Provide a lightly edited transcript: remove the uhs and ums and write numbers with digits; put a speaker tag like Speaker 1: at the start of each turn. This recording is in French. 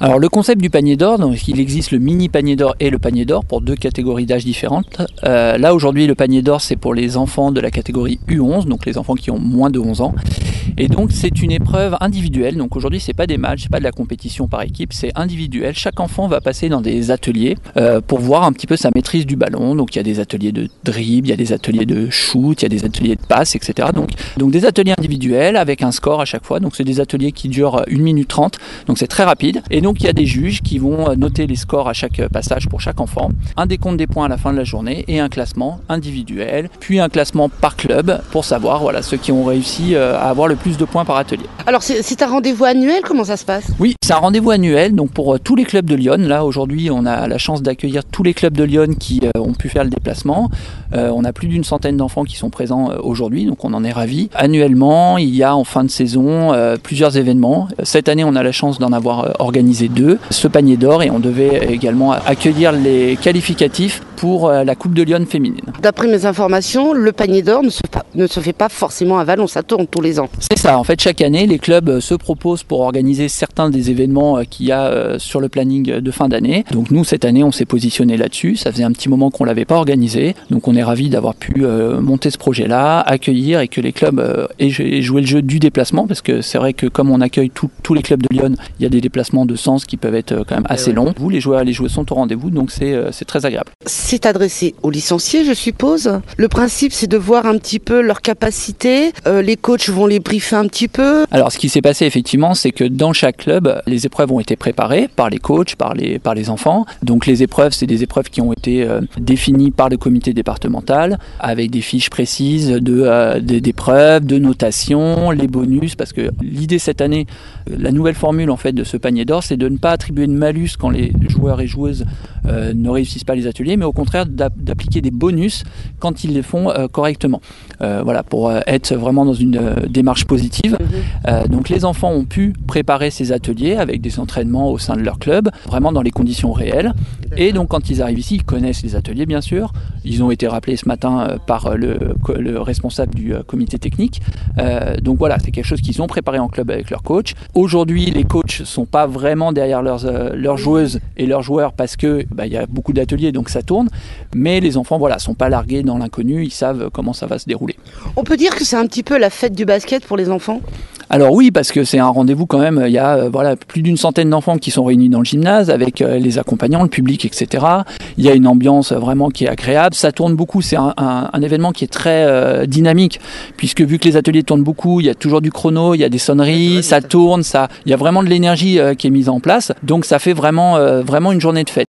Speaker 1: Alors le concept du panier d'or, donc il existe le mini panier d'or et le panier d'or pour deux catégories d'âge différentes. Là aujourd'hui le panier d'or c'est pour les enfants de la catégorie U11, donc les enfants qui ont moins de 11 ans. Et donc c'est une épreuve individuelle, donc aujourd'hui c'est pas des matchs, c'est pas de la compétition par équipe, c'est individuel. Chaque enfant va passer dans des ateliers pour voir un petit peu sa maîtrise du ballon. Donc il y a des ateliers de dribble, il y a des ateliers de shoot, il y a des ateliers de passe, etc. Donc des ateliers individuels avec un score à chaque fois. Donc c'est des ateliers qui durent 1 minute 30, donc c'est très rapide. Et donc il y a des juges qui vont noter les scores à chaque passage pour chaque enfant, un décompte des points à la fin de la journée et un classement individuel, puis un classement par club pour savoir ceux qui ont réussi à avoir le plus de points par atelier.
Speaker 2: Alors c'est un rendez-vous annuel, comment ça se passe ?
Speaker 1: Oui, c'est un rendez-vous annuel donc pour tous les clubs de Lyon. Là aujourd'hui on a la chance d'accueillir tous les clubs de Lyon qui ont pu faire le déplacement. On a plus d'une centaine d'enfants qui sont présents aujourd'hui, donc on en est ravis. Annuellement, il y a en fin de saison plusieurs événements. Cette année on a la chance d'en avoir organisé 2. Ce panier d'or et on devait également accueillir les qualificatifs pour la Coupe de Lyon féminine.
Speaker 2: D'après mes informations, le panier d'or ne se fait pas forcément à Vallon, ça tourne tous les ans.
Speaker 1: C'est ça, en fait chaque année les clubs se proposent pour organiser certains des événements qu'il y a sur le planning de fin d'année. Donc nous cette année on s'est positionné là-dessus, ça faisait un petit moment qu'on ne l'avait pas organisé, donc on est ravis d'avoir pu monter ce projet-là, accueillir et que les clubs aient joué le jeu du déplacement, parce que c'est vrai que comme on accueille tous les clubs de Lyon, il y a des déplacements de sens qui peuvent être quand même assez longs. Vous, les joueurs sont au rendez-vous, donc c'est très agréable.
Speaker 2: C'est adressé aux licenciés, je suppose. Le principe, c'est de voir un petit peu leurs capacités. Les coachs vont les briefer un petit peu.
Speaker 1: Alors, ce qui s'est passé effectivement, c'est que dans chaque club, les épreuves ont été préparées par les coachs, par les enfants. Donc, les épreuves, c'est des épreuves qui ont été définies par le comité départemental, avec des fiches précises d'épreuves, de notation, les bonus, parce que l'idée cette année, la nouvelle formule en fait de ce panier d'or, c'est de ne pas attribuer de malus quand les joueurs et joueuses ne réussissent pas les ateliers, mais au contraire d'appliquer des bonus quand ils les font correctement. Pour être vraiment dans une démarche positive. Donc les enfants ont pu préparer ces ateliers avec des entraînements au sein de leur club, vraiment dans les conditions réelles. Et donc quand ils arrivent ici, ils connaissent les ateliers bien sûr. Ils ont été rappelés ce matin par le responsable du comité technique. Donc voilà, c'est quelque chose qu'ils ont préparé en club avec leur coach. Aujourd'hui, les coachs sont pas vraiment derrière leurs joueuses et leurs joueurs parce que il y a beaucoup d'ateliers, donc ça tourne. Mais les enfants, sont pas largués dans l'inconnu. Ils savent comment ça va se dérouler.
Speaker 2: On peut dire que c'est un petit peu la fête du basket pour les enfants ?
Speaker 1: Alors oui, parce que c'est un rendez-vous quand même, il y a plus d'une centaine d'enfants qui sont réunis dans le gymnase avec les accompagnants, le public, etc. Il y a une ambiance vraiment qui est agréable, ça tourne beaucoup, c'est un événement qui est très dynamique, puisque vu que les ateliers tournent beaucoup, il y a toujours du chrono, il y a des sonneries, ça tourne, il y a vraiment de l'énergie qui est mise en place, donc ça fait vraiment une journée de fête.